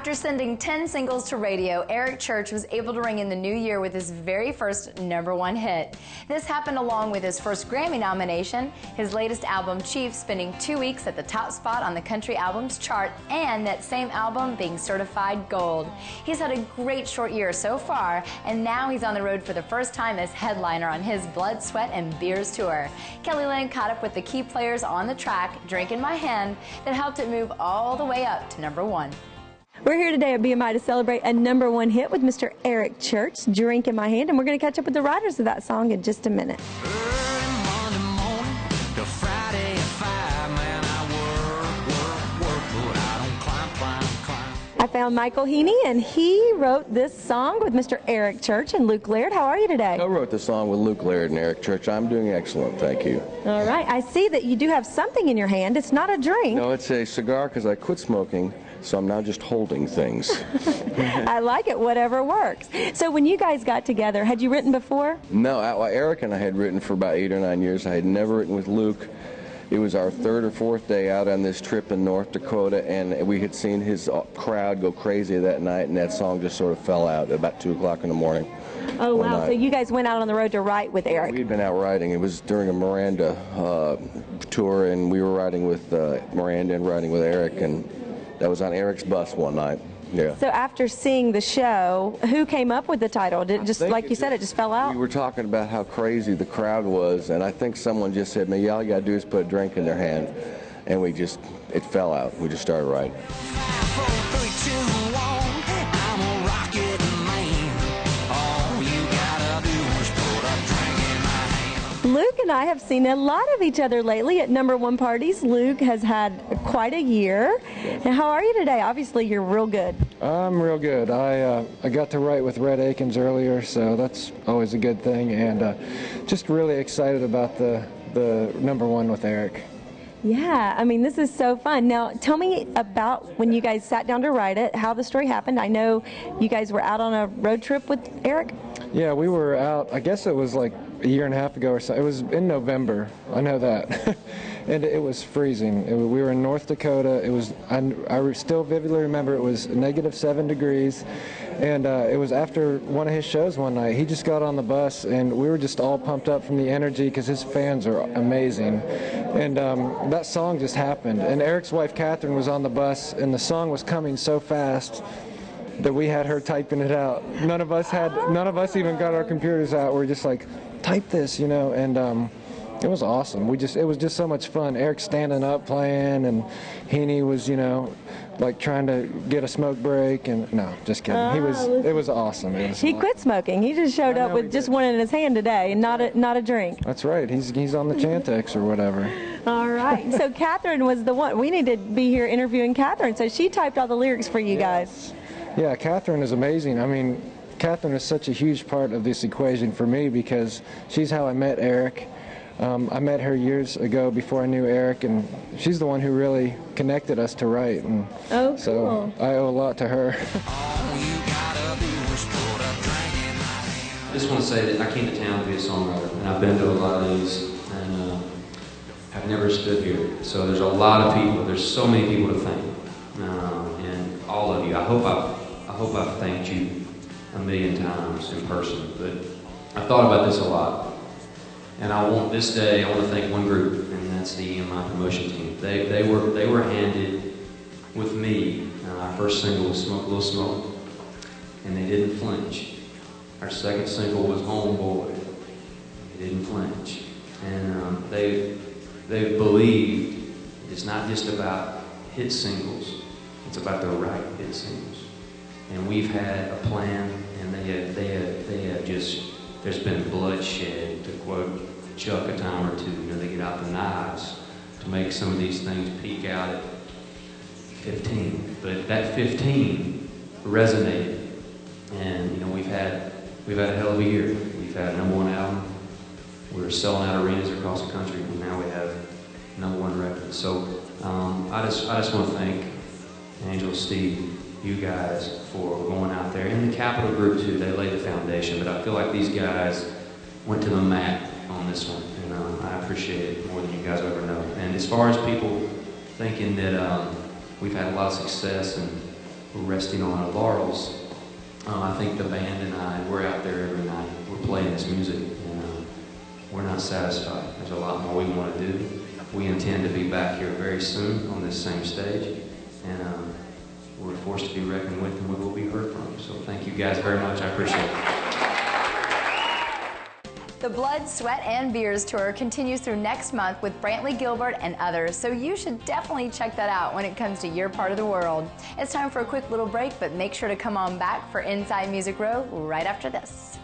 After sending 10 singles to radio, Eric Church was able to ring in the new year with his very first #1 hit. This happened along with his first Grammy nomination, his latest album, Chief, spending 2 weeks at the top spot on the country albums chart, and that same album being certified gold. He's had a great short year so far, and now he's on the road for the first time as headliner on his Blood, Sweat, and Beers Tour. Kelly Lynn caught up with the key players on the track, Drink in My Hand, that helped it move all the way up to #1. We're here today at BMI to celebrate a #1 hit with Mr. Eric Church, Drink in My Hand, and we're going to catch up with the writers of that song in just a minute. I found Michael Heaney, and he wrote this song with Mr. Eric Church and Luke Laird. How are you today? I wrote the song with Luke Laird and Eric Church. I'm doing excellent, thank you. All right. I see that you do have something in your hand. It's not a drink. No, it's a cigar because I quit smoking, so I'm now just holding things. I like it, whatever works. So when you guys got together, had you written before? No, Eric and I had written for about 8 or 9 years. I had never written with Luke. It was our 3rd or 4th day out on this trip in North Dakota, and we had seen his crowd go crazy that night, and that song just sort of fell out at about 2 o'clock in the morning. Oh, wow. So you guys went out on the road to write with Eric. We'd been out riding. It was during a Miranda tour, and we were riding with Miranda and riding with Eric, and that was on Eric's bus one night. Yeah. So after seeing the show, who came up with the title? Did it just, like you said, it just fell out? We were talking about how crazy the crowd was, and I think someone just said, "Man, all you got to do is put a drink in their hand," and it fell out. We just started writing. Luke and I have seen a lot of each other lately at #1 parties. Luke has had quite a year. And how are you today? Obviously, you're real good. I'm real good. I got to write with Red Akins earlier, so that's always a good thing. And just really excited about the #1 with Eric. Yeah, I mean, this is so fun. Now, tell me about when you guys sat down to write it, how the story happened. I know you guys were out on a road trip with Eric. Yeah, we were out, I guess it was like a year and a half ago or so. It was in November, I know that. And it was freezing. We were in North Dakota. It was, I still vividly remember it was -7 degrees. And it was after one of his shows one night. He just got on the bus, and we were just all pumped up from the energy because his fans are amazing. And that song just happened. And Eric's wife, Catherine, was on the bus, and the song was coming so fast that we had her typing it out. None of us even got our computers out. We're just like, type this, you know, and it was awesome. It was just so much fun. Eric standing up playing, and Heaney was, you know, like trying to get a smoke break, and no, just kidding. It was awesome. He quit smoking. He just showed up with just one in his hand today, and not a drink. That's right. He's on the Chantex or whatever. All right. So Catherine was the one. We need to be here interviewing Catherine. So she typed all the lyrics for you guys. Yeah, Catherine is amazing. I mean, Catherine is such a huge part of this equation for me because she's how I met Eric. I met her years ago before I knew Eric, and she's the one who really connected us to write. And so I owe a lot to her. I just want to say that I came to town to be a songwriter, and I've been to a lot of these, and I've never stood here. So there's a lot of people. There's so many people to thank, and all of you. I hope I've thanked you a million times in person, but I thought about this a lot. And I want to thank one group, and that's the EMI promotion team. They were handed with me. Our first single was Smoke a Little Smoke, and they didn't flinch. Our second single was Homeboy. They didn't flinch. And they believed it's not just about hit singles, it's about the right hit singles. And we've had a plan, and they have just, there's been bloodshed, to quote Chuck a time or two. You know, they get out the knives to make some of these things peak out at 15. But that 15 resonated, and you know, we've had a hell of a year. We've had a #1 album. We're selling out arenas across the country, and now we have #1 record. So I just want to thank Angel, Steve, you guys for going out there, and the Capitol Group too. They laid the foundation, but I feel like these guys went to the mat on this one, and I appreciate it more than you guys ever know. And as far as people thinking that we've had a lot of success and resting on our laurels. I think the band and I, we're out there every night. We're playing this music, and we're not satisfied. There's a lot more we want to do. We intend to be back here very soon on this same stage, and we're forced to be reckoned with, and we will be heard from. So thank you guys very much. I appreciate it. The Blood, Sweat, and Beers Tour continues through next month with Brantley Gilbert and others, so you should definitely check that out when it comes to your part of the world. It's time for a quick little break, but make sure to come on back for Inside Music Row right after this.